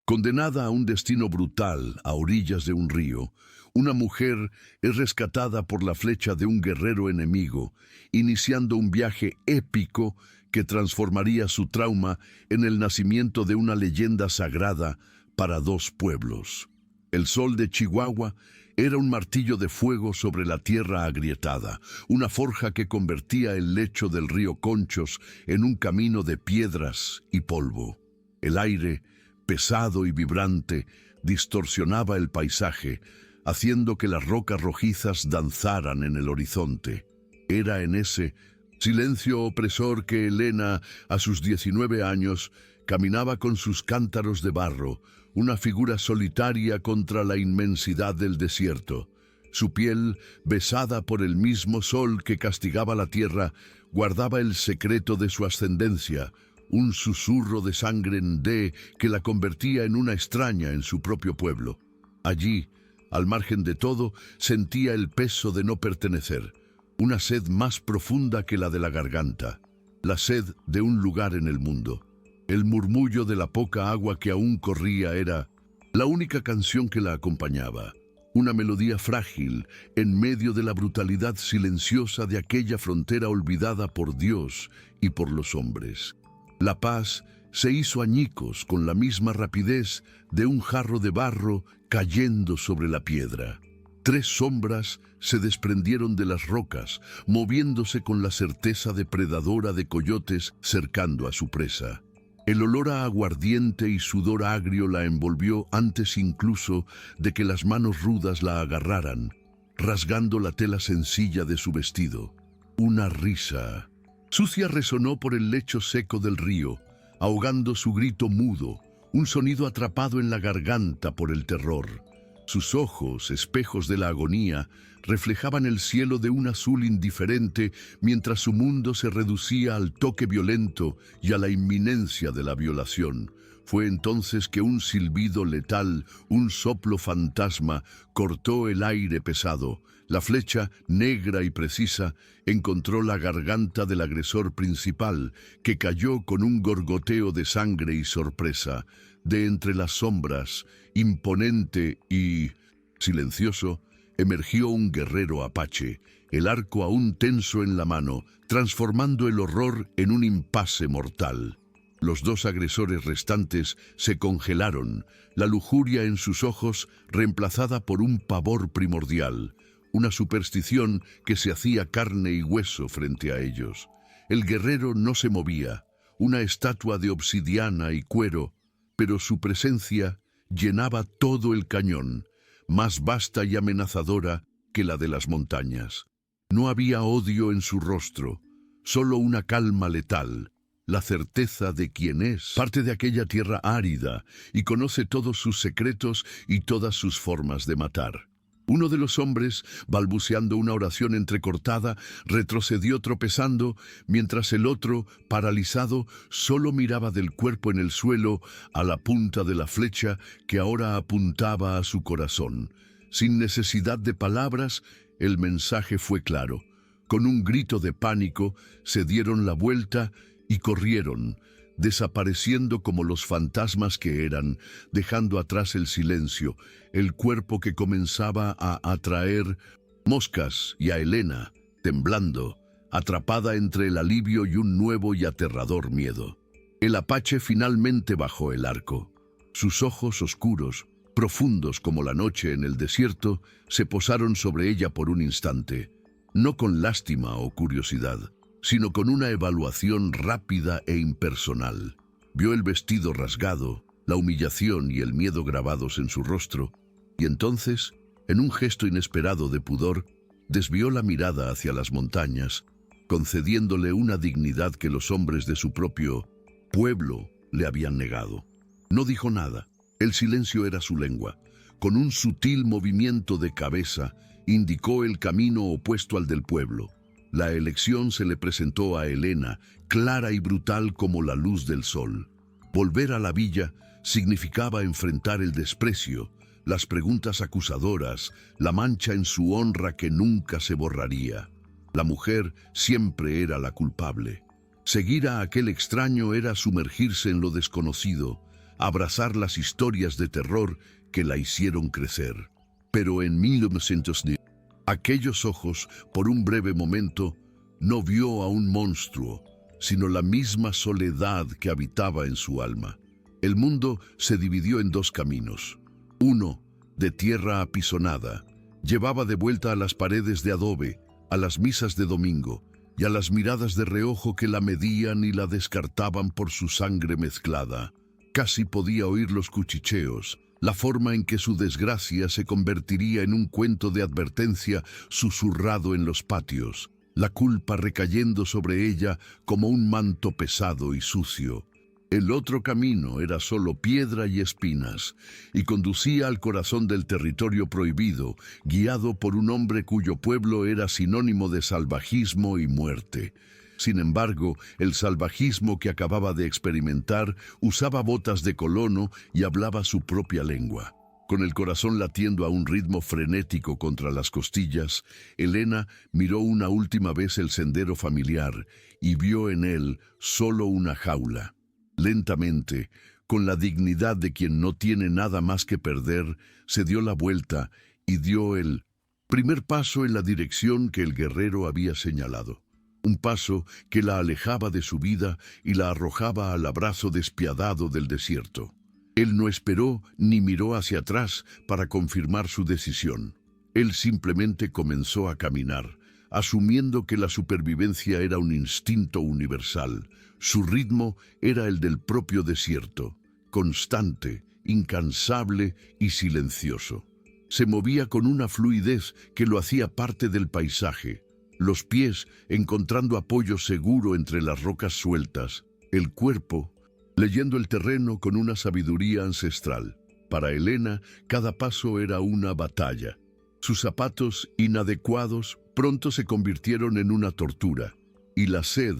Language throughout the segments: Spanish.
Condenada a un destino brutal a orillas de un río, una mujer es rescatada por la flecha de un guerrero enemigo, iniciando un viaje épico que transformaría su trauma en el nacimiento de una leyenda sagrada para dos pueblos. El sol de Chihuahua era un martillo de fuego sobre la tierra agrietada, una forja que convertía el lecho del río Conchos en un camino de piedras y polvo. El aire, pesado y vibrante, distorsionaba el paisaje, haciendo que las rocas rojizas danzaran en el horizonte. Era en ese silencio opresor que Elena, a sus 19 años, caminaba con sus cántaros de barro, una figura solitaria contra la inmensidad del desierto. Su piel, besada por el mismo sol que castigaba la tierra, guardaba el secreto de su ascendencia, un susurro de sangre ndé que la convertía en una extraña en su propio pueblo. Allí, al margen de todo, sentía el peso de no pertenecer, una sed más profunda que la de la garganta, la sed de un lugar en el mundo. El murmullo de la poca agua que aún corría era la única canción que la acompañaba, una melodía frágil en medio de la brutalidad silenciosa de aquella frontera olvidada por Dios y por los hombres. La paz se hizo añicos con la misma rapidez de un jarro de barro cayendo sobre la piedra. Tres sombras se desprendieron de las rocas, moviéndose con la certeza depredadora de coyotes cercando a su presa. El olor a aguardiente y sudor agrio la envolvió antes incluso de que las manos rudas la agarraran, rasgando la tela sencilla de su vestido. Una risa sucia resonó por el lecho seco del río, ahogando su grito mudo, un sonido atrapado en la garganta por el terror. Sus ojos, espejos de la agonía, reflejaban el cielo de un azul indiferente mientras su mundo se reducía al toque violento y a la inminencia de la violación. Fue entonces que un silbido letal, un soplo fantasma, cortó el aire pesado. La flecha, negra y precisa, encontró la garganta del agresor principal, que cayó con un gorgoteo de sangre y sorpresa. De entre las sombras, imponente y silencioso, emergió un guerrero apache, el arco aún tenso en la mano, transformando el horror en un impasse mortal. Los dos agresores restantes se congelaron, la lujuria en sus ojos reemplazada por un pavor primordial, una superstición que se hacía carne y hueso frente a ellos. El guerrero no se movía, una estatua de obsidiana y cuero, pero su presencia llenaba todo el cañón, más vasta y amenazadora que la de las montañas. No había odio en su rostro, solo una calma letal, la certeza de quién es parte de aquella tierra árida y conoce todos sus secretos y todas sus formas de matar. Uno de los hombres, balbuceando una oración entrecortada, retrocedió tropezando, mientras el otro, paralizado, solo miraba del cuerpo en el suelo a la punta de la flecha que ahora apuntaba a su corazón. Sin necesidad de palabras, el mensaje fue claro. Con un grito de pánico, se dieron la vuelta y corrieron, desapareciendo como los fantasmas que eran, dejando atrás el silencio, el cuerpo que comenzaba a atraer moscas y a Elena, temblando, atrapada entre el alivio y un nuevo y aterrador miedo. El apache finalmente bajó el arco. Sus ojos oscuros, profundos como la noche en el desierto, se posaron sobre ella por un instante, no con lástima o curiosidad, sino con una evaluación rápida e impersonal. Vio el vestido rasgado, la humillación y el miedo grabados en su rostro, y entonces, en un gesto inesperado de pudor, desvió la mirada hacia las montañas, concediéndole una dignidad que los hombres de su propio pueblo le habían negado. No dijo nada, el silencio era su lengua. Con un sutil movimiento de cabeza, indicó el camino opuesto al del pueblo. La elección se le presentó a Elena, clara y brutal como la luz del sol. Volver a la villa significaba enfrentar el desprecio, las preguntas acusadoras, la mancha en su honra que nunca se borraría. La mujer siempre era la culpable. Seguir a aquel extraño era sumergirse en lo desconocido, abrazar las historias de terror que la hicieron crecer. Pero en 1910, aquellos ojos, por un breve momento, no vio a un monstruo, sino la misma soledad que habitaba en su alma. El mundo se dividió en dos caminos. Uno, de tierra apisonada, llevaba de vuelta a las paredes de adobe, a las misas de domingo y a las miradas de reojo que la medían y la descartaban por su sangre mezclada. Casi podía oír los cuchicheos, la forma en que su desgracia se convertiría en un cuento de advertencia susurrado en los patios, la culpa recayendo sobre ella como un manto pesado y sucio. El otro camino era solo piedra y espinas, y conducía al corazón del territorio prohibido, guiado por un hombre cuyo pueblo era sinónimo de salvajismo y muerte. Sin embargo, el salvajismo que acababa de experimentar usaba botas de colono y hablaba su propia lengua. Con el corazón latiendo a un ritmo frenético contra las costillas, Elena miró una última vez el sendero familiar y vio en él solo una jaula. Lentamente, con la dignidad de quien no tiene nada más que perder, se dio la vuelta y dio el primer paso en la dirección que el guerrero había señalado. Un paso que la alejaba de su vida y la arrojaba al abrazo despiadado del desierto. Él no esperó ni miró hacia atrás para confirmar su decisión. Él simplemente comenzó a caminar, asumiendo que la supervivencia era un instinto universal. Su ritmo era el del propio desierto, constante, incansable y silencioso. Se movía con una fluidez que lo hacía parte del paisaje, los pies encontrando apoyo seguro entre las rocas sueltas, el cuerpo leyendo el terreno con una sabiduría ancestral. Para Elena, cada paso era una batalla. Sus zapatos, inadecuados, pronto se convirtieron en una tortura, y la sed,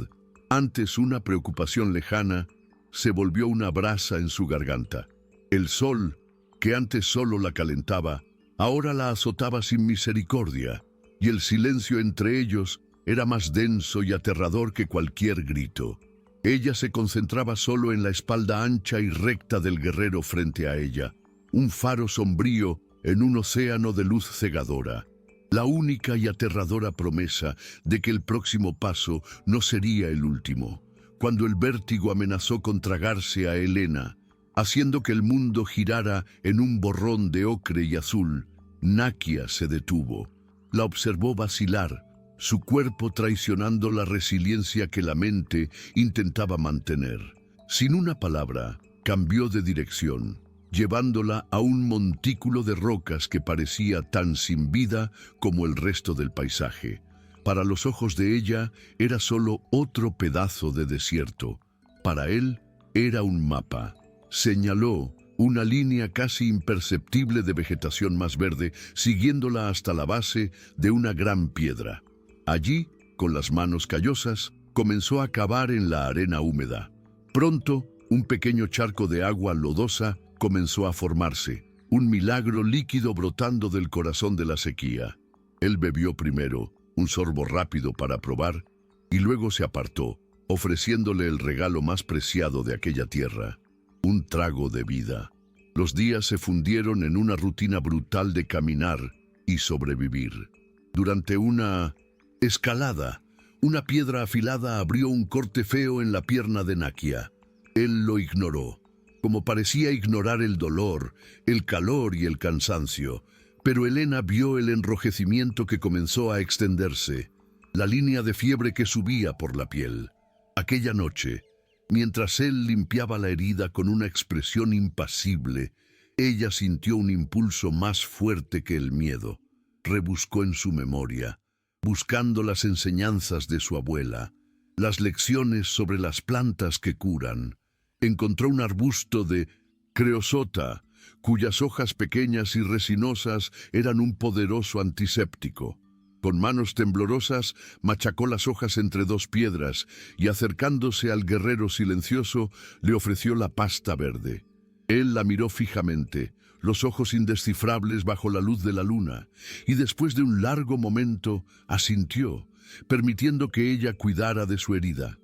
antes una preocupación lejana, se volvió una brasa en su garganta. El sol, que antes solo la calentaba, ahora la azotaba sin misericordia, y el silencio entre ellos era más denso y aterrador que cualquier grito. Ella se concentraba solo en la espalda ancha y recta del guerrero frente a ella, un faro sombrío en un océano de luz cegadora. La única y aterradora promesa de que el próximo paso no sería el último, cuando el vértigo amenazó con tragarse a Elena, haciendo que el mundo girara en un borrón de ocre y azul. Nakia se detuvo. La observó vacilar, su cuerpo traicionando la resiliencia que la mente intentaba mantener. Sin una palabra, cambió de dirección, llevándola a un montículo de rocas que parecía tan sin vida como el resto del paisaje. Para los ojos de ella era solo otro pedazo de desierto. Para él era un mapa. Señaló una línea casi imperceptible de vegetación más verde, siguiéndola hasta la base de una gran piedra. Allí, con las manos callosas, comenzó a cavar en la arena húmeda. Pronto, un pequeño charco de agua lodosa comenzó a formarse, un milagro líquido brotando del corazón de la sequía. Él bebió primero, un sorbo rápido para probar, y luego se apartó, ofreciéndole el regalo más preciado de aquella tierra, un trago de vida. Los días se fundieron en una rutina brutal de caminar y sobrevivir. Durante una escalada, una piedra afilada abrió un corte feo en la pierna de Nakia. Él lo ignoró, como parecía ignorar el dolor, el calor y el cansancio, pero Elena vio el enrojecimiento que comenzó a extenderse, la línea de fiebre que subía por la piel. Aquella noche, mientras él limpiaba la herida con una expresión impasible, ella sintió un impulso más fuerte que el miedo. Rebuscó en su memoria, buscando las enseñanzas de su abuela, las lecciones sobre las plantas que curan. Encontró un arbusto de creosota, cuyas hojas pequeñas y resinosas eran un poderoso antiséptico. Con manos temblorosas, machacó las hojas entre dos piedras y, acercándose al guerrero silencioso, le ofreció la pasta verde. Él la miró fijamente, los ojos indescifrables bajo la luz de la luna, y después de un largo momento asintió, permitiendo que ella cuidara de su herida.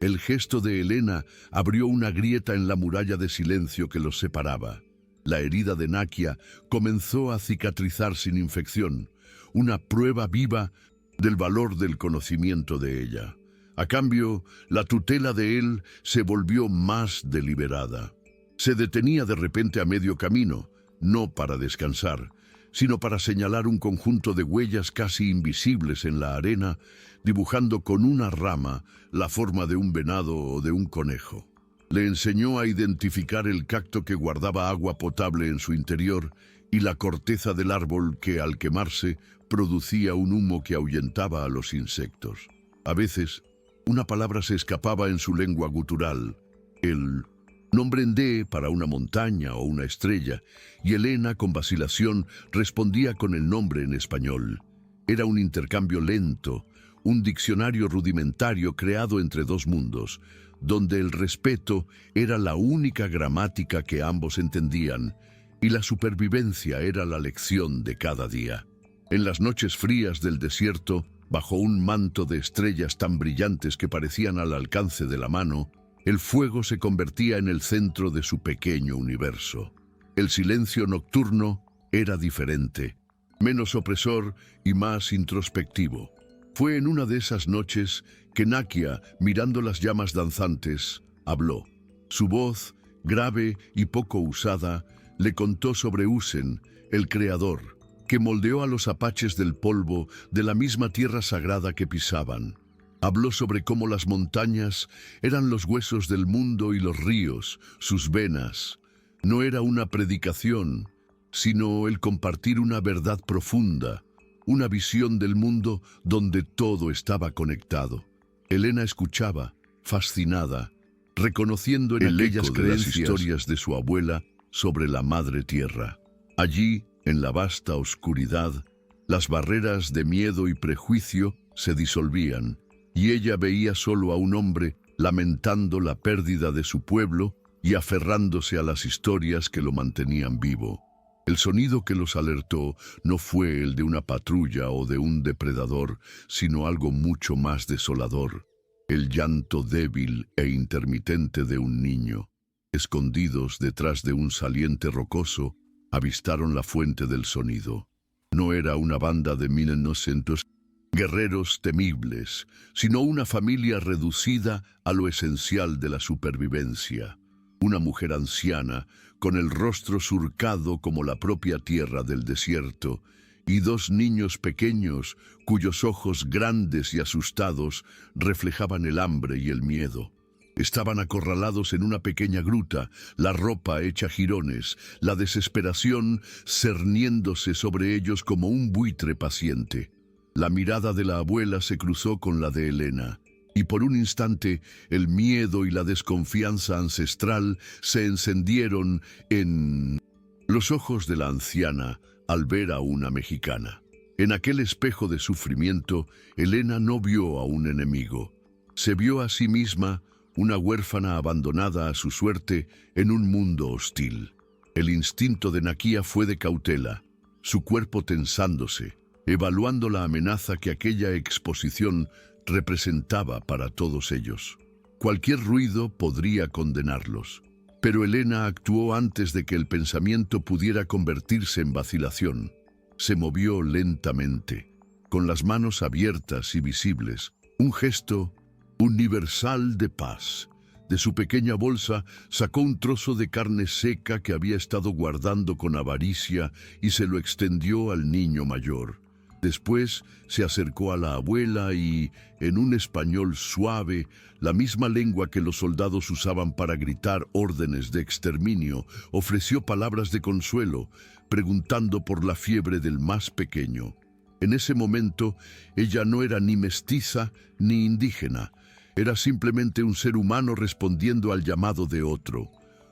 El gesto de Elena abrió una grieta en la muralla de silencio que los separaba. La herida de Nakia comenzó a cicatrizar sin infección, una prueba viva del valor del conocimiento de ella. A cambio, la tutela de él se volvió más deliberada. Se detenía de repente a medio camino, no para descansar, sino para señalar un conjunto de huellas casi invisibles en la arena, dibujando con una rama la forma de un venado o de un conejo. Le enseñó a identificar el cacto que guardaba agua potable en su interior y la corteza del árbol que, al quemarse, producía un humo que ahuyentaba a los insectos. A veces, una palabra se escapaba en su lengua gutural, el nombre endé para una montaña o una estrella, y Elena, con vacilación, respondía con el nombre en español. Era un intercambio lento, un diccionario rudimentario creado entre dos mundos, donde el respeto era la única gramática que ambos entendían, y la supervivencia era la lección de cada día. En las noches frías del desierto, bajo un manto de estrellas tan brillantes que parecían al alcance de la mano, el fuego se convertía en el centro de su pequeño universo. El silencio nocturno era diferente, menos opresor y más introspectivo. Fue en una de esas noches que Nakia, mirando las llamas danzantes, habló. Su voz, grave y poco usada, le contó sobre Usen, el creador, que moldeó a los apaches del polvo de la misma tierra sagrada que pisaban. Habló sobre cómo las montañas eran los huesos del mundo y los ríos, sus venas. No era una predicación, sino el compartir una verdad profunda, una visión del mundo donde todo estaba conectado. Elena escuchaba, fascinada, reconociendo en aquellas las historias de su abuela sobre la madre tierra. Allí, en la vasta oscuridad, las barreras de miedo y prejuicio se disolvían, y ella veía solo a un hombre lamentando la pérdida de su pueblo y aferrándose a las historias que lo mantenían vivo. El sonido que los alertó no fue el de una patrulla o de un depredador, sino algo mucho más desolador, el llanto débil e intermitente de un niño. Escondidos detrás de un saliente rocoso, avistaron la fuente del sonido. No era una banda de 1900 guerreros temibles, sino una familia reducida a lo esencial de la supervivencia. Una mujer anciana, con el rostro surcado como la propia tierra del desierto, y dos niños pequeños cuyos ojos grandes y asustados reflejaban el hambre y el miedo. Estaban acorralados en una pequeña gruta, la ropa hecha jirones, la desesperación cerniéndose sobre ellos como un buitre paciente. La mirada de la abuela se cruzó con la de Elena, y por un instante el miedo y la desconfianza ancestral se encendieron en los ojos de la anciana al ver a una mexicana. En aquel espejo de sufrimiento, Elena no vio a un enemigo. Se vio a sí misma, una huérfana abandonada a su suerte en un mundo hostil. El instinto de Nakia fue de cautela, su cuerpo tensándose, evaluando la amenaza que aquella exposición representaba para todos ellos. Cualquier ruido podría condenarlos, pero Elena actuó antes de que el pensamiento pudiera convertirse en vacilación. Se movió lentamente, con las manos abiertas y visibles, un gesto universal de paz. De su pequeña bolsa sacó un trozo de carne seca que había estado guardando con avaricia y se lo extendió al niño mayor. Después se acercó a la abuela y, en un español suave, la misma lengua que los soldados usaban para gritar órdenes de exterminio, ofreció palabras de consuelo, preguntando por la fiebre del más pequeño. En ese momento, ella no era ni mestiza ni indígena. Era simplemente un ser humano respondiendo al llamado de otro.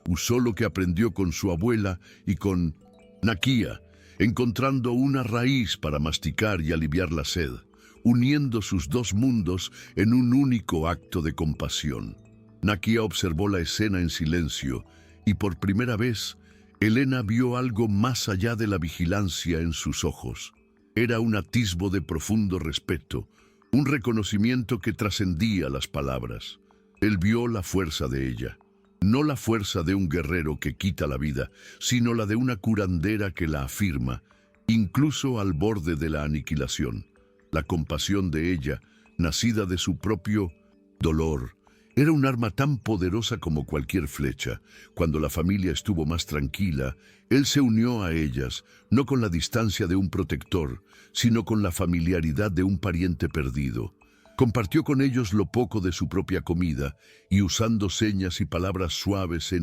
Usó lo que aprendió con su abuela y con Nakia, encontrando una raíz para masticar y aliviar la sed, uniendo sus dos mundos en un único acto de compasión. Nakia observó la escena en silencio y por primera vez, Elena vio algo más allá de la vigilancia en sus ojos. Era un atisbo de profundo respeto, un reconocimiento que trascendía las palabras. Él vio la fuerza de ella. No la fuerza de un guerrero que quita la vida, sino la de una curandera que la afirma, incluso al borde de la aniquilación. La compasión de ella, nacida de su propio dolor, era un arma tan poderosa como cualquier flecha. Cuando la familia estuvo más tranquila, él se unió a ellas, no con la distancia de un protector, sino con la familiaridad de un pariente perdido. Compartió con ellos lo poco de su propia comida y usando señas y palabras suaves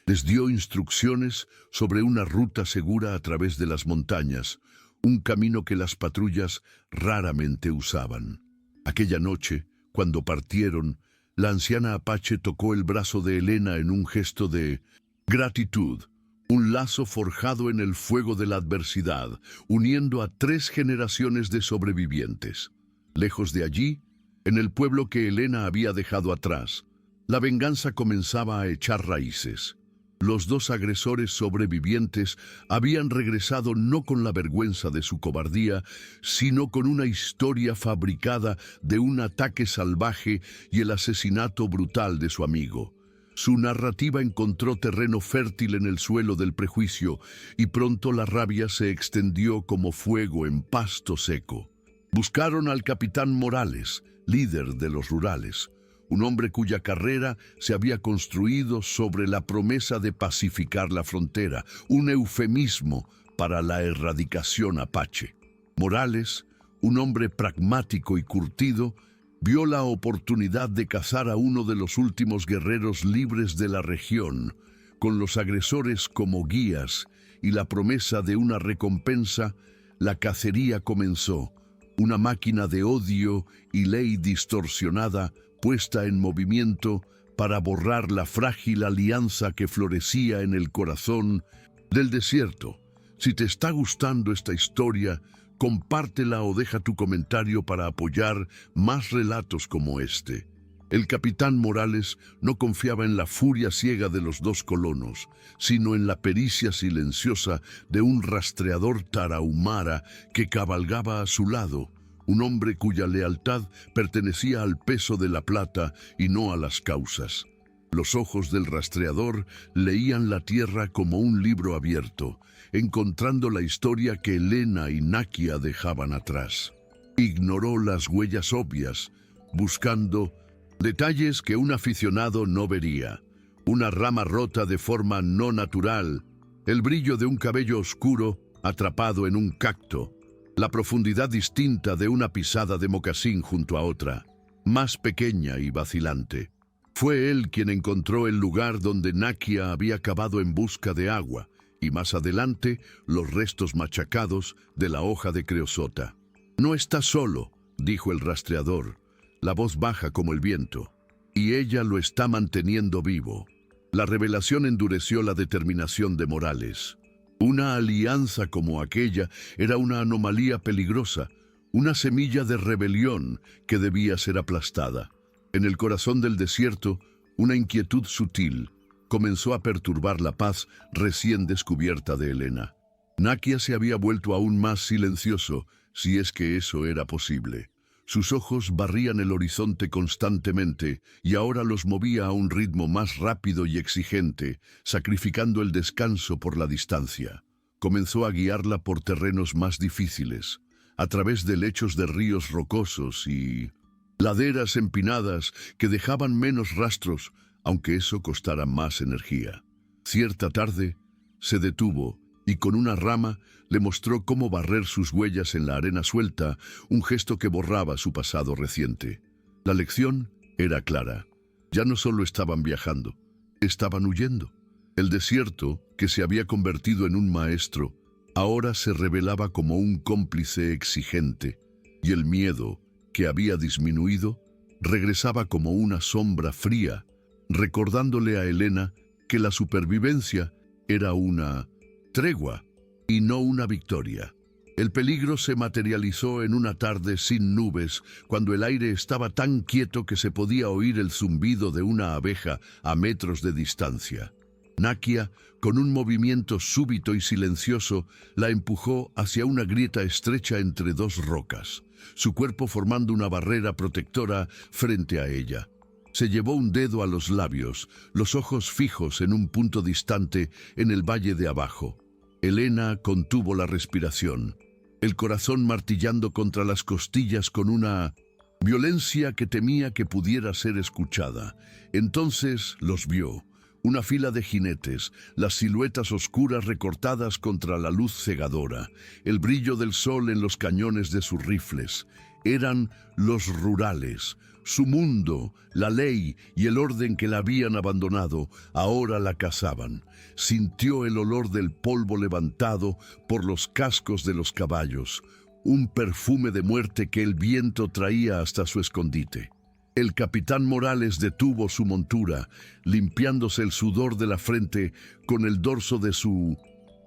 les dio instrucciones sobre una ruta segura a través de las montañas, un camino que las patrullas raramente usaban. Aquella noche, cuando partieron, la anciana apache tocó el brazo de Elena en un gesto de gratitud, un lazo forjado en el fuego de la adversidad, uniendo a 3 generaciones de sobrevivientes. Lejos de allí, en el pueblo que Elena había dejado atrás, la venganza comenzaba a echar raíces. Los 2 agresores sobrevivientes habían regresado no con la vergüenza de su cobardía, sino con una historia fabricada de un ataque salvaje y el asesinato brutal de su amigo. Su narrativa encontró terreno fértil en el suelo del prejuicio y pronto la rabia se extendió como fuego en pasto seco. Buscaron al capitán Morales, líder de los rurales, un hombre cuya carrera se había construido sobre la promesa de pacificar la frontera, un eufemismo para la erradicación apache. Morales, un hombre pragmático y curtido, vio la oportunidad de cazar a uno de los últimos guerreros libres de la región, con los agresores como guías y la promesa de una recompensa. La cacería comenzó, una máquina de odio y ley distorsionada puesta en movimiento para borrar la frágil alianza que florecía en el corazón del desierto. Si te está gustando esta historia, compártela o deja tu comentario para apoyar más relatos como este. El capitán Morales no confiaba en la furia ciega de los 2 colonos, sino en la pericia silenciosa de un rastreador tarahumara que cabalgaba a su lado, un hombre cuya lealtad pertenecía al peso de la plata y no a las causas. Los ojos del rastreador leían la tierra como un libro abierto, encontrando la historia que Elena y Nakia dejaban atrás. Ignoró las huellas obvias, buscando detalles que un aficionado no vería. Una rama rota de forma no natural, el brillo de un cabello oscuro atrapado en un cacto, la profundidad distinta de una pisada de mocasín junto a otra, más pequeña y vacilante. Fue él quien encontró el lugar donde Nakia había cavado en busca de agua, y más adelante los restos machacados de la hoja de creosota. «No está solo», dijo el rastreador, la voz baja como el viento, «y ella lo está manteniendo vivo». La revelación endureció la determinación de Morales. Una alianza como aquella era una anomalía peligrosa, una semilla de rebelión que debía ser aplastada. En el corazón del desierto, una inquietud sutil comenzó a perturbar la paz recién descubierta de Elena. Nakia se había vuelto aún más silencioso, si es que eso era posible. Sus ojos barrían el horizonte constantemente y ahora los movía a un ritmo más rápido y exigente, sacrificando el descanso por la distancia. Comenzó a guiarla por terrenos más difíciles, a través de lechos de ríos rocosos y laderas empinadas que dejaban menos rastros, aunque eso costara más energía. Cierta tarde, se detuvo y con una rama le mostró cómo barrer sus huellas en la arena suelta, un gesto que borraba su pasado reciente. La lección era clara. Ya no solo estaban viajando, estaban huyendo. El desierto, que se había convertido en un maestro, ahora se revelaba como un cómplice exigente, y el miedo, que había disminuido, regresaba como una sombra fría, recordándole a Elena que la supervivencia era una tregua y no una victoria. El peligro se materializó en una tarde sin nubes, cuando el aire estaba tan quieto que se podía oír el zumbido de una abeja a metros de distancia. Nakia, con un movimiento súbito y silencioso, la empujó hacia una grieta estrecha entre 2 rocas, su cuerpo formando una barrera protectora frente a ella. Se llevó un dedo a los labios, los ojos fijos en un punto distante en el valle de abajo. Elena contuvo la respiración, el corazón martillando contra las costillas con una violencia que temía que pudiera ser escuchada. Entonces los vio, una fila de jinetes, las siluetas oscuras recortadas contra la luz cegadora, el brillo del sol en los cañones de sus rifles. Eran los rurales. Su mundo, la ley y el orden que la habían abandonado, ahora la cazaban. Sintió el olor del polvo levantado por los cascos de los caballos, un perfume de muerte que el viento traía hasta su escondite. El capitán Morales detuvo su montura, limpiándose el sudor de la frente con el dorso de su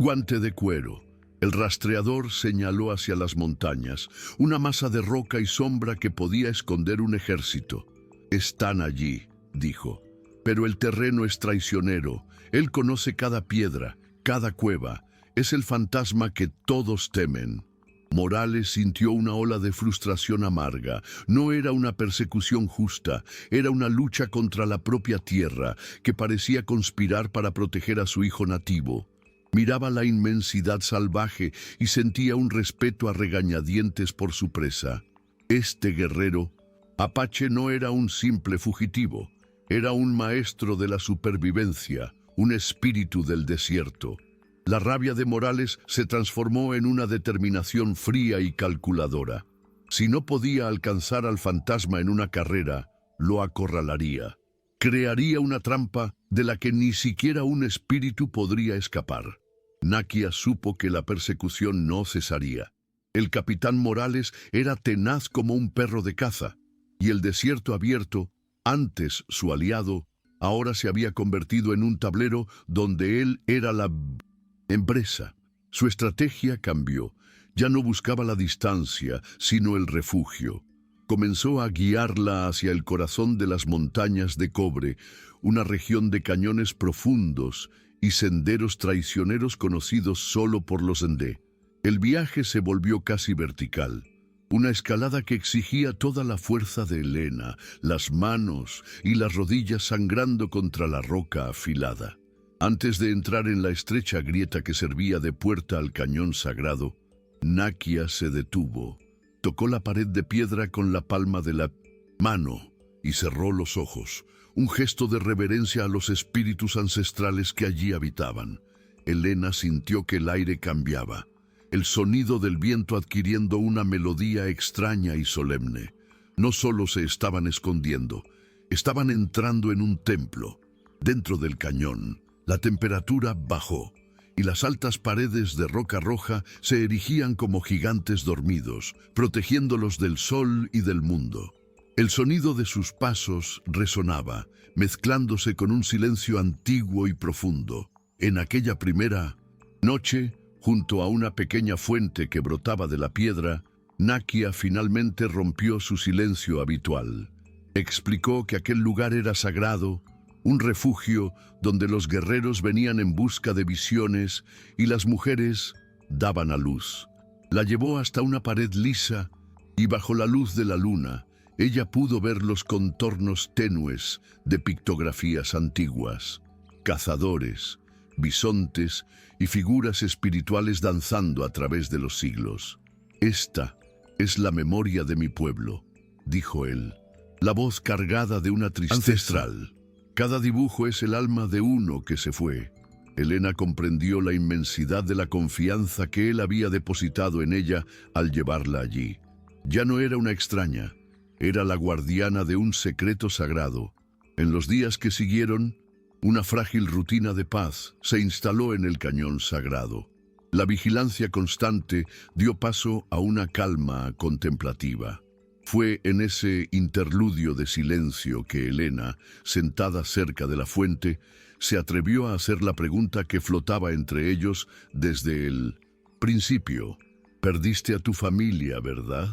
guante de cuero. El rastreador señaló hacia las montañas, una masa de roca y sombra que podía esconder un ejército. «Están allí», dijo, «pero el terreno es traicionero. Él conoce cada piedra, cada cueva. Es el fantasma que todos temen». Morales sintió una ola de frustración amarga. No era una persecución justa, era una lucha contra la propia tierra, que parecía conspirar para proteger a su hijo nativo. Miraba la inmensidad salvaje y sentía un respeto a regañadientes por su presa. Este guerrero, Apache, no era un simple fugitivo, era un maestro de la supervivencia, un espíritu del desierto. La rabia de Morales se transformó en una determinación fría y calculadora. Si no podía alcanzar al fantasma en una carrera, lo acorralaría. Crearía una trampa de la que ni siquiera un espíritu podría escapar. Nakia supo que la persecución no cesaría. El capitán Morales era tenaz como un perro de caza, y el desierto abierto, antes su aliado, ahora se había convertido en un tablero donde él era la empresa. Su estrategia cambió. Ya no buscaba la distancia, sino el refugio. Comenzó a guiarla hacia el corazón de las montañas de cobre, una región de cañones profundos y senderos traicioneros conocidos solo por los Ndé. El viaje se volvió casi vertical, una escalada que exigía toda la fuerza de Elena, las manos y las rodillas sangrando contra la roca afilada. Antes de entrar en la estrecha grieta que servía de puerta al cañón sagrado, Nakia se detuvo, tocó la pared de piedra con la palma de la mano y cerró los ojos. Un gesto de reverencia a los espíritus ancestrales que allí habitaban. Elena sintió que el aire cambiaba, el sonido del viento adquiriendo una melodía extraña y solemne. No solo se estaban escondiendo, estaban entrando en un templo. Dentro del cañón, la temperatura bajó, y las altas paredes de roca roja se erigían como gigantes dormidos, protegiéndolos del sol y del mundo. El sonido de sus pasos resonaba, mezclándose con un silencio antiguo y profundo. En aquella primera noche, junto a una pequeña fuente que brotaba de la piedra, Nakia finalmente rompió su silencio habitual. Explicó que aquel lugar era sagrado, un refugio donde los guerreros venían en busca de visiones y las mujeres daban a luz. La llevó hasta una pared lisa y bajo la luz de la luna, ella pudo ver los contornos tenues de pictografías antiguas, cazadores, bisontes y figuras espirituales danzando a través de los siglos. «Esta es la memoria de mi pueblo», dijo él, la voz cargada de una tristeza ancestral. «Cada dibujo es el alma de uno que se fue». Elena comprendió la inmensidad de la confianza que él había depositado en ella al llevarla allí. Ya no era una extraña, era la guardiana de un secreto sagrado. En los días que siguieron, una frágil rutina de paz se instaló en el cañón sagrado. La vigilancia constante dio paso a una calma contemplativa. Fue en ese interludio de silencio que Elena, sentada cerca de la fuente, se atrevió a hacer la pregunta que flotaba entre ellos desde el principio. «Perdiste a tu familia, ¿verdad?»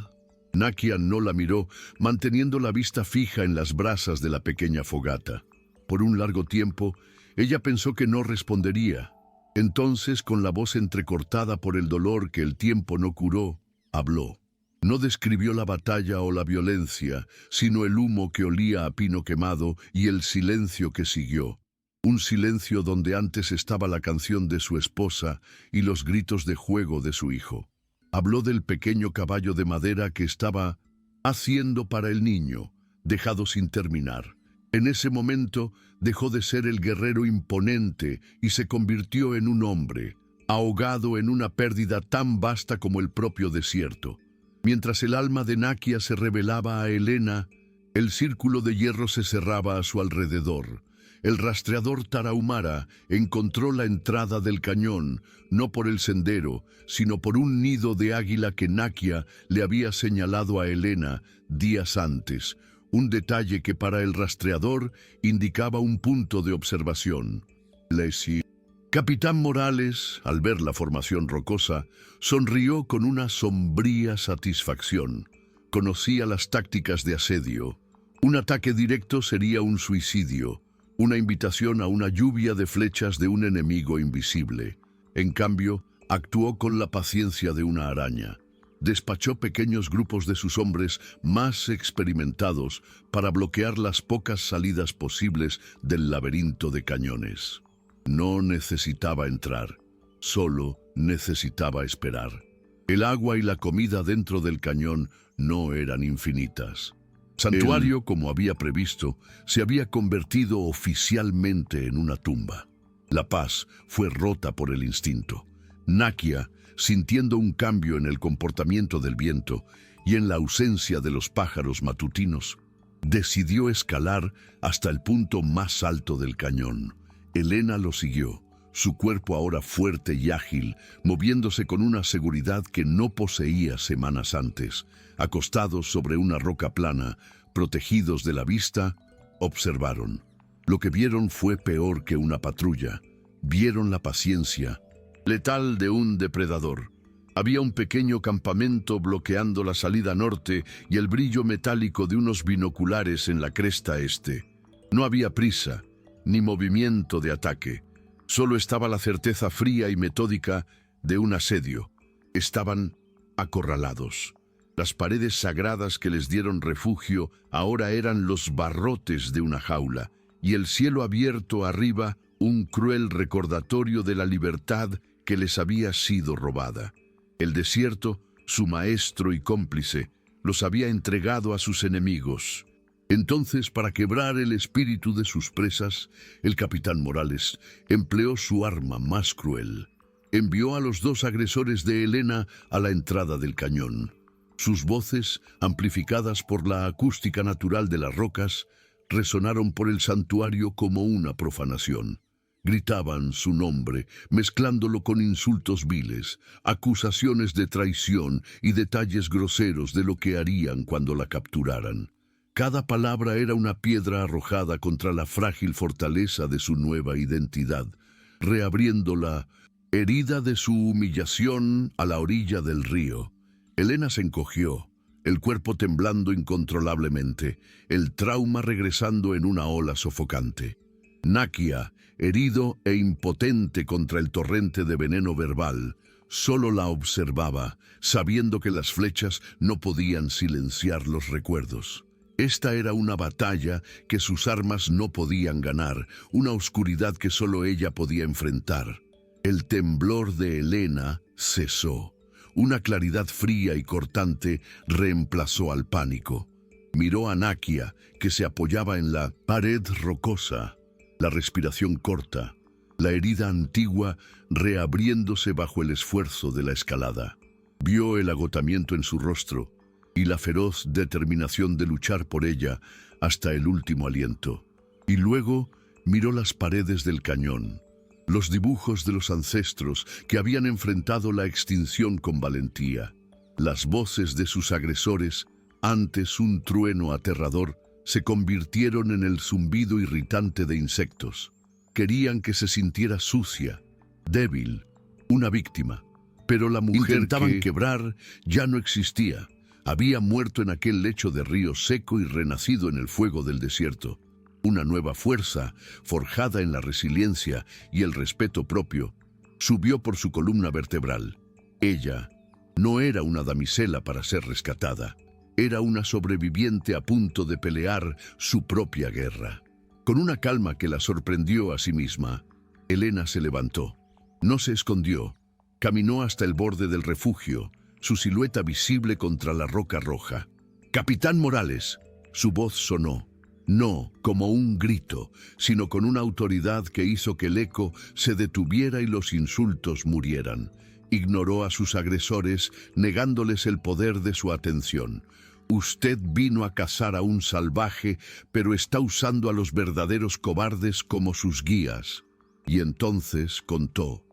Nakia no la miró, manteniendo la vista fija en las brasas de la pequeña fogata. Por un largo tiempo, ella pensó que no respondería. Entonces, con la voz entrecortada por el dolor que el tiempo no curó, habló. No describió la batalla o la violencia, sino el humo que olía a pino quemado y el silencio que siguió. Un silencio donde antes estaba la canción de su esposa y los gritos de juego de su hijo. Habló del pequeño caballo de madera que estaba haciendo para el niño, dejado sin terminar. En ese momento dejó de ser el guerrero imponente y se convirtió en un hombre, ahogado en una pérdida tan vasta como el propio desierto. Mientras el alma de Nakia se revelaba a Helena, el círculo de hierro se cerraba a su alrededor. El rastreador Tarahumara encontró la entrada del cañón, no por el sendero, sino por un nido de águila que Nakia le había señalado a Helena días antes, un detalle que para el rastreador indicaba un punto de observación. Capitán Morales, al ver la formación rocosa, sonrió con una sombría satisfacción. Conocía las tácticas de asedio. Un ataque directo sería un suicidio, una invitación a una lluvia de flechas de un enemigo invisible. En cambio, actuó con la paciencia de una araña. Despachó pequeños grupos de sus hombres más experimentados para bloquear las pocas salidas posibles del laberinto de cañones. No necesitaba entrar, solo necesitaba esperar. El agua y la comida dentro del cañón no eran infinitas. Santuario, como había previsto, se había convertido oficialmente en una tumba. La paz fue rota por el instinto. Nakia, sintiendo un cambio en el comportamiento del viento y en la ausencia de los pájaros matutinos, decidió escalar hasta el punto más alto del cañón. Helena lo siguió, su cuerpo ahora fuerte y ágil, moviéndose con una seguridad que no poseía semanas antes. Acostados sobre una roca plana, protegidos de la vista, observaron. Lo que vieron fue peor que una patrulla. Vieron la paciencia letal de un depredador. Había un pequeño campamento bloqueando la salida norte y el brillo metálico de unos binoculares en la cresta este. No había prisa, ni movimiento de ataque. Solo estaba la certeza fría y metódica de un asedio. Estaban acorralados. Las paredes sagradas que les dieron refugio ahora eran los barrotes de una jaula, y el cielo abierto arriba un cruel recordatorio de la libertad que les había sido robada. El desierto, su maestro y cómplice, los había entregado a sus enemigos. Entonces, para quebrar el espíritu de sus presas, el capitán Morales empleó su arma más cruel. Envió a los dos agresores de Helena a la entrada del cañón. Sus voces, amplificadas por la acústica natural de las rocas, resonaron por el santuario como una profanación. Gritaban su nombre, mezclándolo con insultos viles, acusaciones de traición y detalles groseros de lo que harían cuando la capturaran. Cada palabra era una piedra arrojada contra la frágil fortaleza de su nueva identidad, reabriendo la herida de su humillación a la orilla del río. Helena se encogió, el cuerpo temblando incontrolablemente, el trauma regresando en una ola sofocante. Nakia, herido e impotente contra el torrente de veneno verbal, solo la observaba, sabiendo que las flechas no podían silenciar los recuerdos. Esta era una batalla que sus armas no podían ganar, una oscuridad que solo ella podía enfrentar. El temblor de Helena cesó. Una claridad fría y cortante reemplazó al pánico. Miró a Nakia, que se apoyaba en la pared rocosa, la respiración corta, la herida antigua reabriéndose bajo el esfuerzo de la escalada. Vio el agotamiento en su rostro y la feroz determinación de luchar por ella hasta el último aliento. Y luego miró las paredes del cañón, los dibujos de los ancestros que habían enfrentado la extinción con valentía. Las voces de sus agresores, antes un trueno aterrador, se convirtieron en el zumbido irritante de insectos. Querían que se sintiera sucia, débil, una víctima. Pero la mujer intentaban quebrar ya no existía. Había muerto en aquel lecho de río seco y renacido en el fuego del desierto. Una nueva fuerza, forjada en la resiliencia y el respeto propio, subió por su columna vertebral. Ella, No era una damisela para ser rescatada. Era una sobreviviente a punto de pelear su propia guerra. Con una calma que la sorprendió a sí misma, Elena se levantó. No se escondió. Caminó hasta el borde del refugio, su silueta visible contra la roca roja. «Capitán Morales», su voz sonó. No como un grito, sino con una autoridad que hizo que el eco se detuviera y los insultos murieran. Ignoró a sus agresores, negándoles el poder de su atención. «Usted vino a cazar a un salvaje, pero está usando a los verdaderos cobardes como sus guías». Y entonces contó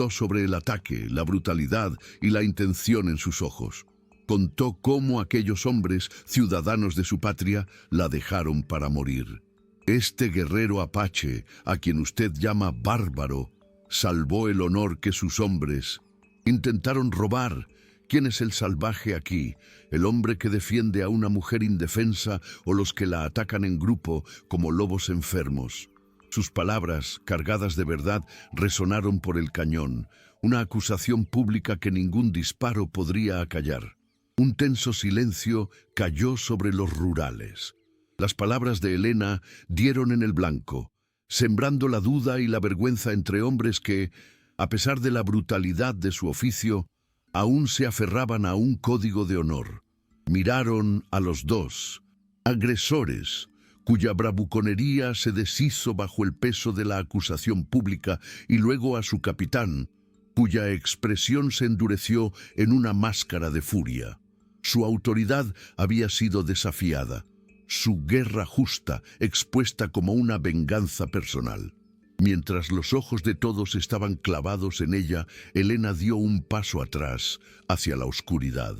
sobre el ataque, la brutalidad y la intención en sus ojos. Contó cómo aquellos hombres, ciudadanos de su patria, la dejaron para morir. Este guerrero apache, a quien usted llama bárbaro, salvó el honor que sus hombres intentaron robar. ¿Quién es el salvaje aquí? ¿El hombre que defiende a una mujer indefensa o los que la atacan en grupo como lobos enfermos? Sus palabras, cargadas de verdad, resonaron por el cañón, una acusación pública que ningún disparo podría acallar. Un tenso silencio cayó sobre los rurales. Las palabras de Elena dieron en el blanco, sembrando la duda y la vergüenza entre hombres que, a pesar de la brutalidad de su oficio, aún se aferraban a un código de honor. Miraron a los dos, agresores, cuya bravuconería se deshizo bajo el peso de la acusación pública, y luego a su capitán, cuya expresión se endureció en una máscara de furia. Su autoridad había sido desafiada, su guerra justa expuesta como una venganza personal. Mientras los ojos de todos estaban clavados en ella, Elena dio un paso atrás, hacia la oscuridad.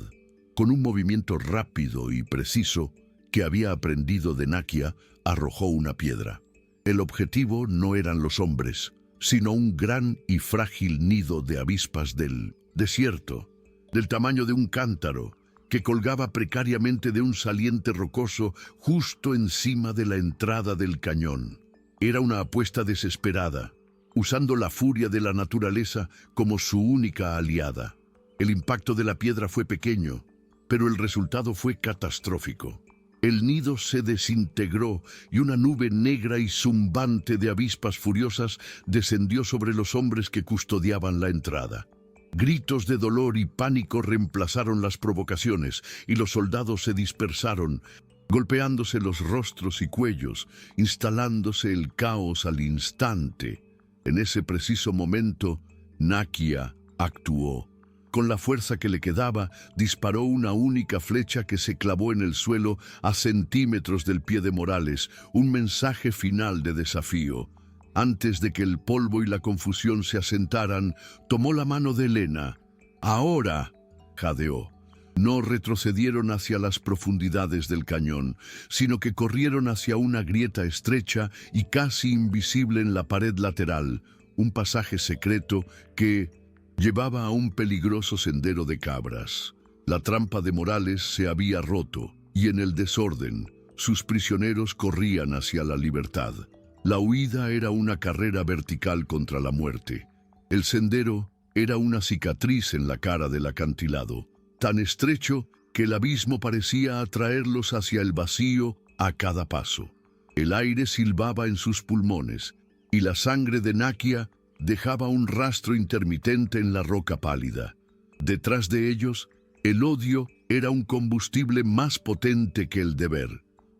Con un movimiento rápido y preciso, que había aprendido de Nakia, arrojó una piedra. El objetivo no eran los hombres, sino un gran y frágil nido de avispas del desierto, del tamaño de un cántaro, que colgaba precariamente de un saliente rocoso justo encima de la entrada del cañón. Era una apuesta desesperada, usando la furia de la naturaleza como su única aliada. El impacto de la piedra fue pequeño, pero el resultado fue catastrófico. El nido se desintegró y una nube negra y zumbante de avispas furiosas descendió sobre los hombres que custodiaban la entrada. Gritos de dolor y pánico reemplazaron las provocaciones y los soldados se dispersaron, golpeándose los rostros y cuellos, instalándose el caos al instante. En ese preciso momento, Nakia actuó. Con la fuerza que le quedaba, disparó una única flecha que se clavó en el suelo a centímetros del pie de Morales, un mensaje final de desafío. Antes de que el polvo y la confusión se asentaran, tomó la mano de Elena. «Ahora», jadeó. No retrocedieron hacia las profundidades del cañón, sino que corrieron hacia una grieta estrecha y casi invisible en la pared lateral, un pasaje secreto que llevaba a un peligroso sendero de cabras. La trampa de Morales se había roto, y en el desorden, sus prisioneros corrían hacia la libertad. La huida era una carrera vertical contra la muerte. El sendero era una cicatriz en la cara del acantilado, tan estrecho que el abismo parecía atraerlos hacia el vacío a cada paso. El aire silbaba en sus pulmones, y la sangre de Nakia dejaba un rastro intermitente en la roca pálida. Detrás de ellos, el odio era un combustible más potente que el deber.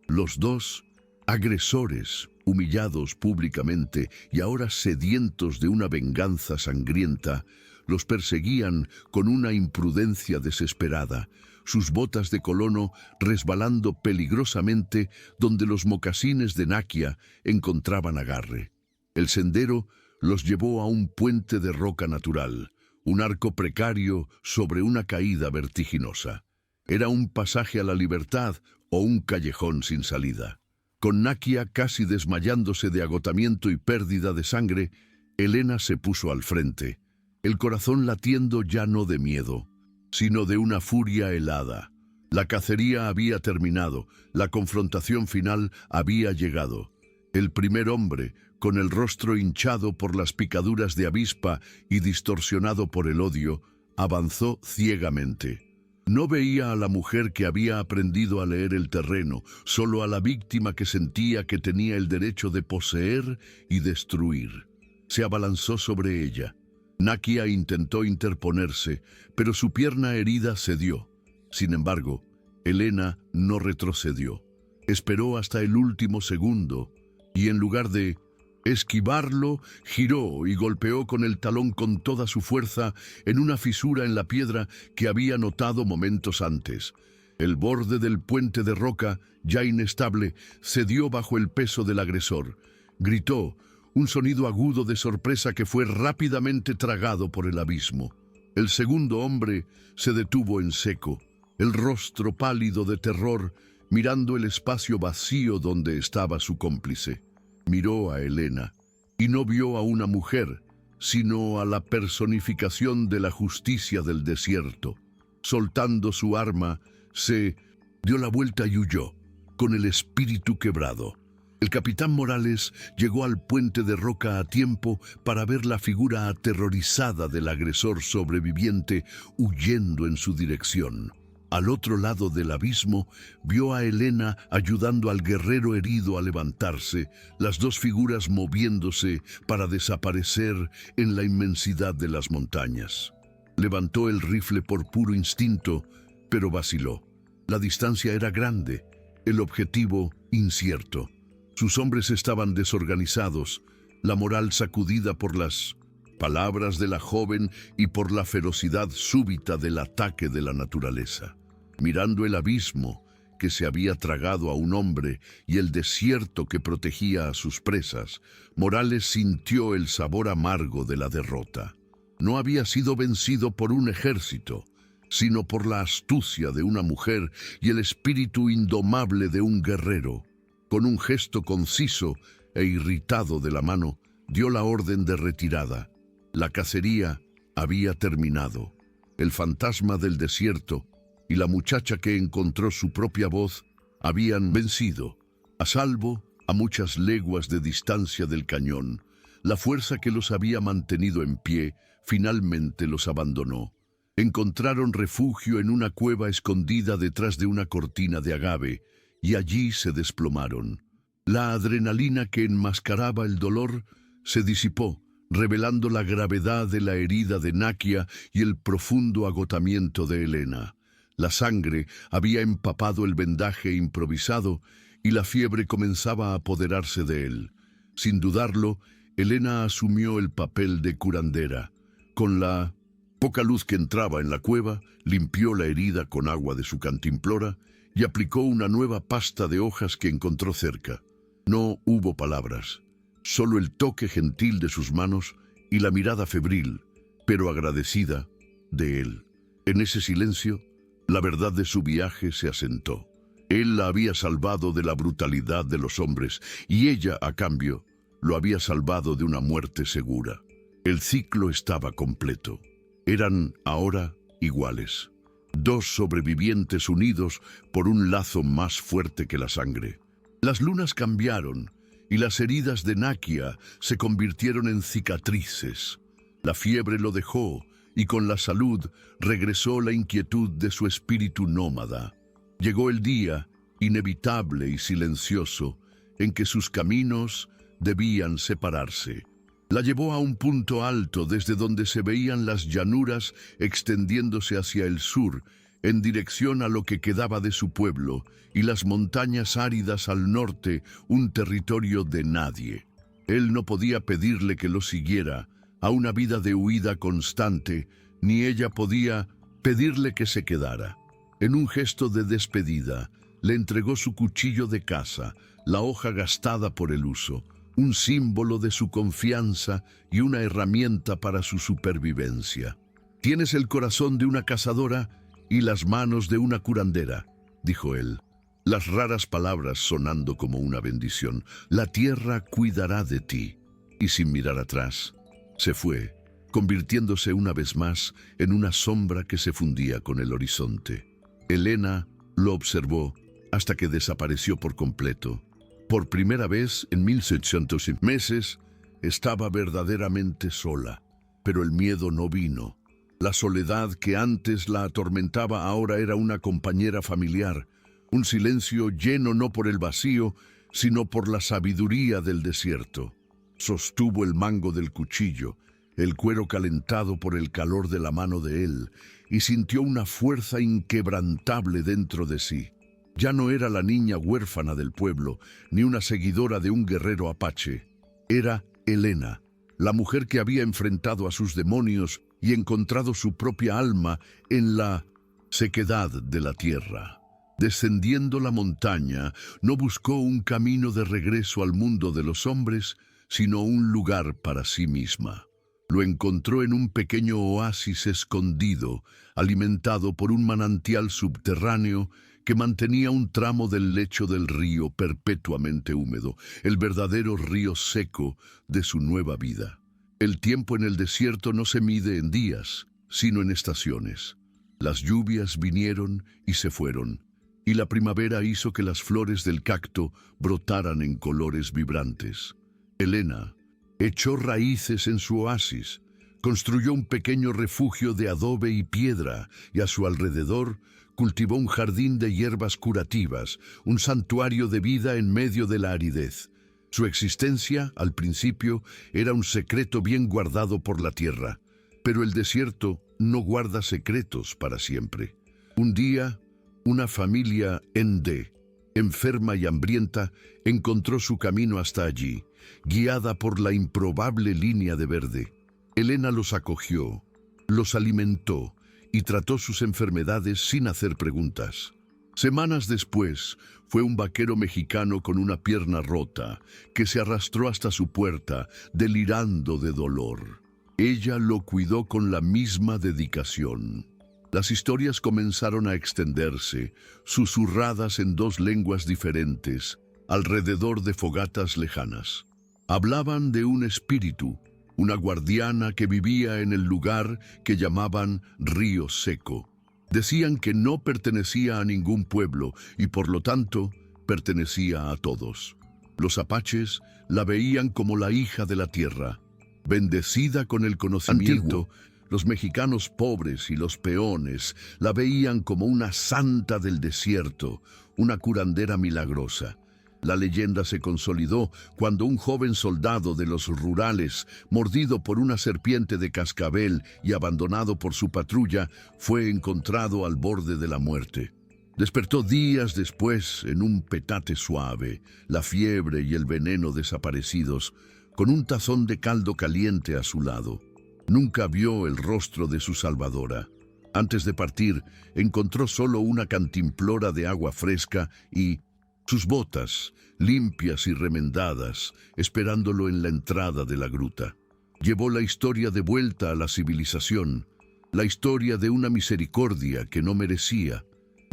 Los dos, agresores, humillados públicamente y ahora sedientos de una venganza sangrienta, los perseguían con una imprudencia desesperada, sus botas de colono resbalando peligrosamente donde los mocasines de Nakia encontraban agarre. El sendero los llevó a un puente de roca natural, un arco precario sobre una caída vertiginosa. Era un pasaje a la libertad o un callejón sin salida. Con Nakia casi desmayándose de agotamiento y pérdida de sangre, Elena se puso al frente, el corazón latiendo ya no de miedo, sino de una furia helada. La cacería había terminado, la confrontación final había llegado. El primer hombre, con el rostro hinchado por las picaduras de avispa y distorsionado por el odio, avanzó ciegamente. No veía a la mujer que había aprendido a leer el terreno, solo a la víctima que sentía que tenía el derecho de poseer y destruir. Se abalanzó sobre ella. Nakia intentó interponerse, pero su pierna herida cedió. Sin embargo, Helena no retrocedió. Esperó hasta el último segundo y en lugar de esquivarlo, giró y golpeó con el talón con toda su fuerza en una fisura en la piedra que había notado momentos antes. El borde del puente de roca, ya inestable, cedió bajo el peso del agresor. Gritó, un sonido agudo de sorpresa que fue rápidamente tragado por el abismo. El segundo hombre se detuvo en seco, el rostro pálido de terror, mirando el espacio vacío donde estaba su cómplice. Miró a Helena y no vio a una mujer, sino a la personificación de la justicia del desierto. Soltando su arma, se dio la vuelta y huyó, con el espíritu quebrado. El capitán Morales llegó al puente de roca a tiempo para ver la figura aterrorizada del agresor sobreviviente huyendo en su dirección. Al otro lado del abismo, vio a Helena ayudando al guerrero herido a levantarse, las dos figuras moviéndose para desaparecer en la inmensidad de las montañas. Levantó el rifle por puro instinto, pero vaciló. La distancia era grande, el objetivo incierto. Sus hombres estaban desorganizados, la moral sacudida por las palabras de la joven y por la ferocidad súbita del ataque de la naturaleza. Mirando el abismo que se había tragado a un hombre y el desierto que protegía a sus presas, Morales sintió el sabor amargo de la derrota. No había sido vencido por un ejército, sino por la astucia de una mujer y el espíritu indomable de un guerrero. Con un gesto conciso e irritado de la mano, dio la orden de retirada. La cacería había terminado. El fantasma del desierto y la muchacha que encontró su propia voz habían vencido, a salvo a muchas leguas de distancia del cañón. La fuerza que los había mantenido en pie finalmente los abandonó. Encontraron refugio en una cueva escondida detrás de una cortina de agave y allí se desplomaron. La adrenalina que enmascaraba el dolor se disipó, revelando la gravedad de la herida de Nakia y el profundo agotamiento de Helena. La sangre había empapado el vendaje improvisado y la fiebre comenzaba a apoderarse de él. Sin dudarlo, Helena asumió el papel de curandera. Con la poca luz que entraba en la cueva, limpió la herida con agua de su cantimplora y aplicó una nueva pasta de hojas que encontró cerca. No hubo palabras, solo el toque gentil de sus manos y la mirada febril, pero agradecida, de él. En ese silencio, la verdad de su viaje se asentó. Él la había salvado de la brutalidad de los hombres y ella, a cambio, lo había salvado de una muerte segura. El ciclo estaba completo. Eran ahora iguales. Dos sobrevivientes unidos por un lazo más fuerte que la sangre. Las lunas cambiaron y las heridas de Nakia se convirtieron en cicatrices. La fiebre lo dejó y con la salud regresó la inquietud de su espíritu nómada. Llegó el día, inevitable y silencioso, en que sus caminos debían separarse. La llevó a un punto alto desde donde se veían las llanuras extendiéndose hacia el sur, en dirección a lo que quedaba de su pueblo, y las montañas áridas al norte, un territorio de nadie. Él no podía pedirle que lo siguiera a una vida de huida constante, ni ella podía pedirle que se quedara. En un gesto de despedida, le entregó su cuchillo de caza, la hoja gastada por el uso, un símbolo de su confianza y una herramienta para su supervivencia. «Tienes el corazón de una cazadora y las manos de una curandera», dijo él, las raras palabras sonando como una bendición. «La tierra cuidará de ti». Y sin mirar atrás, se fue, convirtiéndose una vez más en una sombra que se fundía con el horizonte. Helena lo observó hasta que desapareció por completo. Por primera vez en 1600 meses estaba verdaderamente sola, pero el miedo no vino. La soledad que antes la atormentaba ahora era una compañera familiar, un silencio lleno no por el vacío, sino por la sabiduría del desierto. Sostuvo el mango del cuchillo, el cuero calentado por el calor de la mano de él, y sintió una fuerza inquebrantable dentro de sí. Ya no era la niña huérfana del pueblo, ni una seguidora de un guerrero apache. Era Helena, la mujer que había enfrentado a sus demonios y encontrado su propia alma en la sequedad de la tierra. Descendiendo la montaña, no buscó un camino de regreso al mundo de los hombres, sino un lugar para sí misma. Lo encontró en un pequeño oasis escondido, alimentado por un manantial subterráneo que mantenía un tramo del lecho del río perpetuamente húmedo, el verdadero río seco de su nueva vida. El tiempo en el desierto no se mide en días, sino en estaciones. Las lluvias vinieron y se fueron, y la primavera hizo que las flores del cacto brotaran en colores vibrantes. Helena echó raíces en su oasis, construyó un pequeño refugio de adobe y piedra, y a su alrededor cultivó un jardín de hierbas curativas, un santuario de vida en medio de la aridez. Su existencia, al principio, era un secreto bien guardado por la tierra, pero el desierto no guarda secretos para siempre. Un día, una familia Ende, enferma y hambrienta, encontró su camino hasta allí, guiada por la improbable línea de verde. Helena los acogió, los alimentó y trató sus enfermedades sin hacer preguntas. Semanas después, fue un vaquero mexicano con una pierna rota que se arrastró hasta su puerta, delirando de dolor. Ella lo cuidó con la misma dedicación. Las historias comenzaron a extenderse, susurradas en dos lenguas diferentes, alrededor de fogatas lejanas. Hablaban de un espíritu, una guardiana que vivía en el lugar que llamaban Río Seco. Decían que no pertenecía a ningún pueblo y por lo tanto pertenecía a todos. Los apaches la veían como la hija de la tierra, bendecida con el conocimiento. Los mexicanos pobres y los peones la veían como una santa del desierto, una curandera milagrosa. La leyenda se consolidó cuando un joven soldado de los rurales, mordido por una serpiente de cascabel y abandonado por su patrulla, fue encontrado al borde de la muerte. Despertó días después en un petate suave, la fiebre y el veneno desaparecidos, con un tazón de caldo caliente a su lado. Nunca vio el rostro de su salvadora. Antes de partir, encontró solo una cantimplora de agua fresca y sus botas, limpias y remendadas, esperándolo en la entrada de la gruta. Llevó la historia de vuelta a la civilización, la historia de una misericordia que no merecía,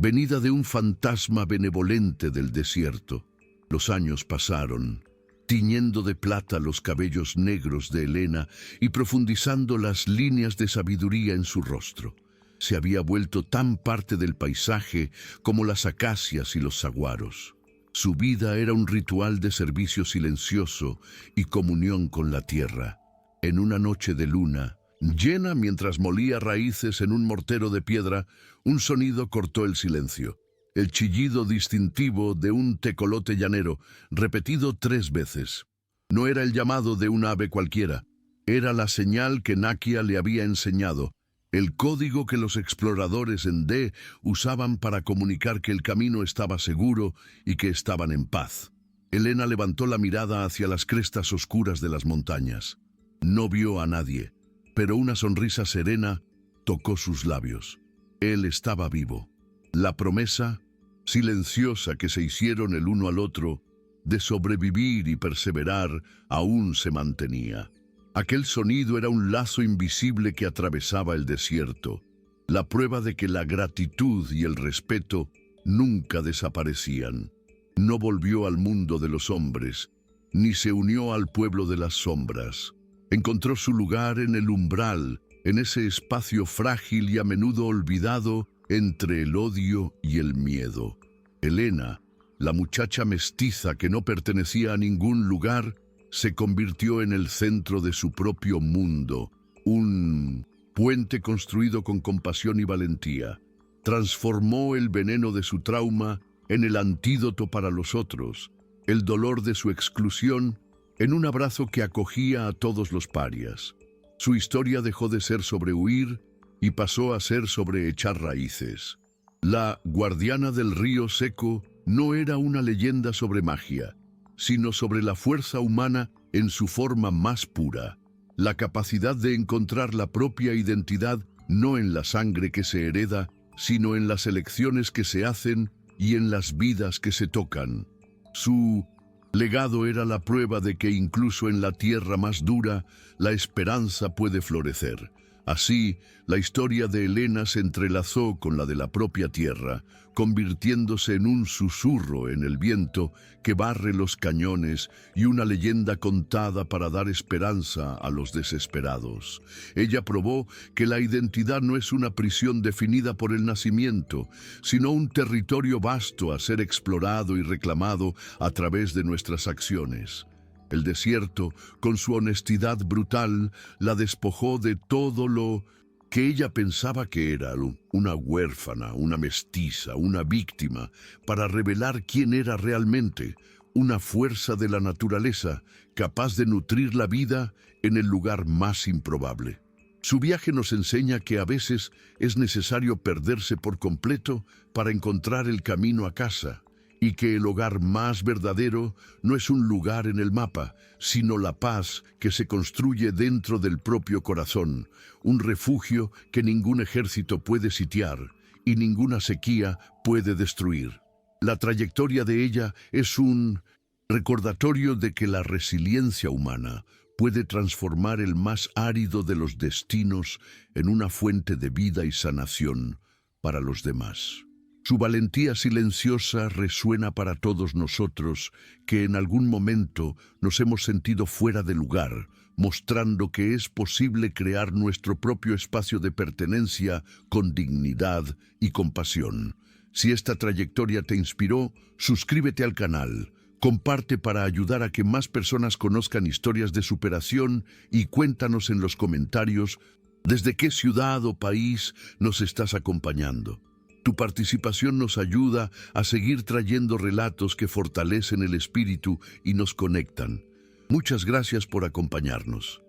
venida de un fantasma benevolente del desierto. Los años pasaron, tiñendo de plata los cabellos negros de Helena y profundizando las líneas de sabiduría en su rostro. Se había vuelto tan parte del paisaje como las acacias y los saguaros. Su vida era un ritual de servicio silencioso y comunión con la tierra. En una noche de luna, llena mientras molía raíces en un mortero de piedra, un sonido cortó el silencio. El chillido distintivo de un tecolote llanero, repetido 3 veces. No era el llamado de un ave cualquiera. Era la señal que Nakia le había enseñado, el código que los exploradores en D usaban para comunicar que el camino estaba seguro y que estaban en paz. Helena levantó la mirada hacia las crestas oscuras de las montañas. No vio a nadie, pero una sonrisa serena tocó sus labios. Él estaba vivo. La promesa, silenciosa que se hicieron el uno al otro, de sobrevivir y perseverar, aún se mantenía. Aquel sonido era un lazo invisible que atravesaba el desierto, la prueba de que la gratitud y el respeto nunca desaparecían. No volvió al mundo de los hombres, ni se unió al pueblo de las sombras. Encontró su lugar en el umbral, en ese espacio frágil y a menudo olvidado entre el odio y el miedo. Helena, la muchacha mestiza que no pertenecía a ningún lugar, se convirtió en el centro de su propio mundo, un puente construido con compasión y valentía. Transformó el veneno de su trauma en el antídoto para los otros, el dolor de su exclusión en un abrazo que acogía a todos los parias. Su historia dejó de ser sobre huir y pasó a ser sobre echar raíces. La guardiana del río seco no era una leyenda sobre magia, sino sobre la fuerza humana en su forma más pura, la capacidad de encontrar la propia identidad no en la sangre que se hereda, sino en las elecciones que se hacen y en las vidas que se tocan. Su legado era la prueba de que incluso en la tierra más dura, la esperanza puede florecer. Así, la historia de Helena se entrelazó con la de la propia tierra, convirtiéndose en un susurro en el viento que barre los cañones y una leyenda contada para dar esperanza a los desesperados. Ella probó que la identidad no es una prisión definida por el nacimiento, sino un territorio vasto a ser explorado y reclamado a través de nuestras acciones. El desierto, con su honestidad brutal, la despojó de todo lo que ella pensaba que era: una huérfana, una mestiza, una víctima, para revelar quién era realmente, una fuerza de la naturaleza capaz de nutrir la vida en el lugar más improbable. Su viaje nos enseña que a veces es necesario perderse por completo para encontrar el camino a casa, y que el hogar más verdadero no es un lugar en el mapa, sino la paz que se construye dentro del propio corazón, un refugio que ningún ejército puede sitiar y ninguna sequía puede destruir. La trayectoria de ella es un recordatorio de que la resiliencia humana puede transformar el más árido de los destinos en una fuente de vida y sanación para los demás. Su valentía silenciosa resuena para todos nosotros que en algún momento nos hemos sentido fuera de lugar, mostrando que es posible crear nuestro propio espacio de pertenencia con dignidad y compasión. Si esta trayectoria te inspiró, suscríbete al canal, comparte para ayudar a que más personas conozcan historias de superación y cuéntanos en los comentarios desde qué ciudad o país nos estás acompañando. Tu participación nos ayuda a seguir trayendo relatos que fortalecen el espíritu y nos conectan. Muchas gracias por acompañarnos.